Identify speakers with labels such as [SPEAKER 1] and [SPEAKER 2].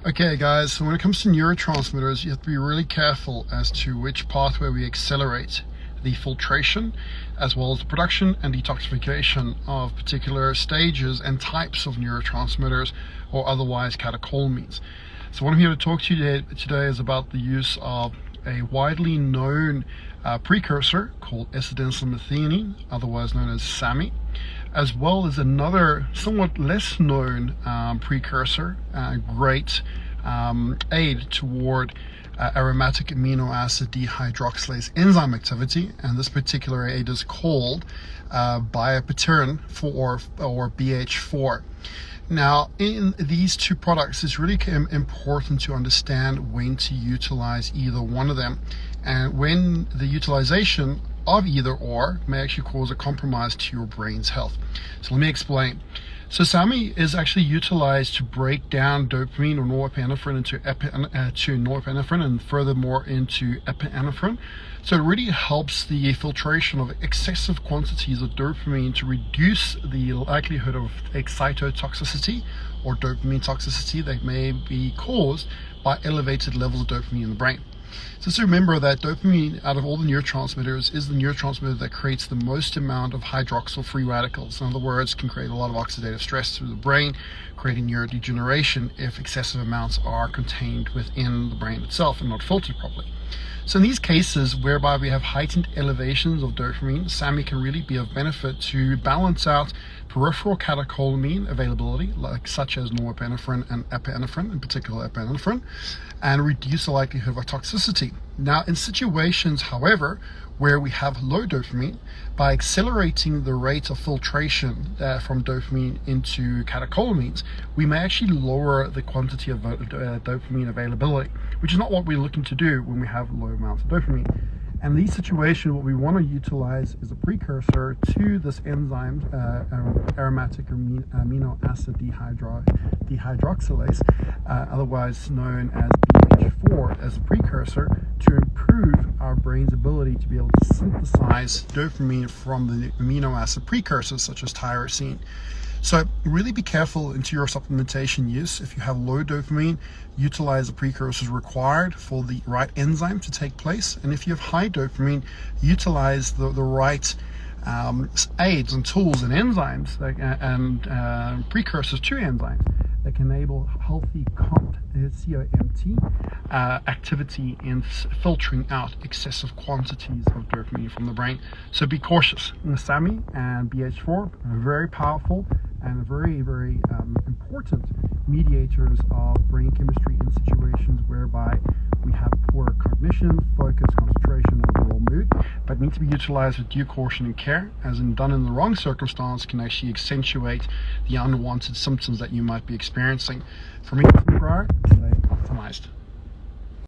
[SPEAKER 1] Okay guys, so when it comes to neurotransmitters, you have to be really careful as to which pathway we accelerate the filtration, as well as the production and detoxification of particular stages and types of neurotransmitters, or otherwise catecholamines. So what I'm here to talk to you today is about the use of a widely known precursor called S-adenosylmethionine, otherwise known as SAMe, as well as another somewhat less known precursor, great aid toward aromatic amino acid dehydroxylase enzyme activity, and this particular aid is called bioperitorin 4 or BH4. Now, in these two products, it's really important to understand when to utilize either one of them, and when the utilization of either or may actually cause a compromise to your brain's health. So let me explain. So SAMe is actually utilized to break down dopamine or norepinephrine into norepinephrine and furthermore into epinephrine. So it really helps the filtration of excessive quantities of dopamine to reduce the likelihood of excitotoxicity or dopamine toxicity that may be caused by elevated levels of dopamine in the brain. So just remember that dopamine, out of all the neurotransmitters, is the neurotransmitter that creates the most amount of hydroxyl free radicals. In other words, can create a lot of oxidative stress through the brain, creating neurodegeneration if excessive amounts are contained within the brain itself and not filtered properly. So in these cases whereby we have heightened elevations of dopamine, SAMe can really be of benefit to balance out peripheral catecholamine availability, such as norepinephrine and epinephrine, in particular epinephrine, and reduce the likelihood of toxicity. Now, in situations, however, where we have low dopamine, by accelerating the rate of filtration from dopamine into catecholamines, we may actually lower the quantity of dopamine availability, which is not what we're looking to do when we have low amounts of dopamine. And in these situations, what we want to utilize is a precursor to this enzyme, aromatic amino acid dehydroxylase, otherwise known as BH4, as a precursor to improve our brain's ability to be able to synthesize dopamine from the amino acid precursors such as tyrosine. So really be careful into your supplementation use. If you have low dopamine, utilize the precursors required for the right enzyme to take place. And if you have high dopamine, utilize the right aids and tools and enzymes and precursors to enzymes that can enable healthy COMT activity in filtering out excessive quantities of dopamine from the brain. So be cautious. SAMe and BH4 are very powerful and very, very important mediators of brain chemistry in situations whereby we have poor cognition, focus, concentration, and overall mood, but need to be utilized with due caution and care, as in done in the wrong circumstance can actually accentuate the unwanted symptoms that you might be experiencing. For me, stay optimized.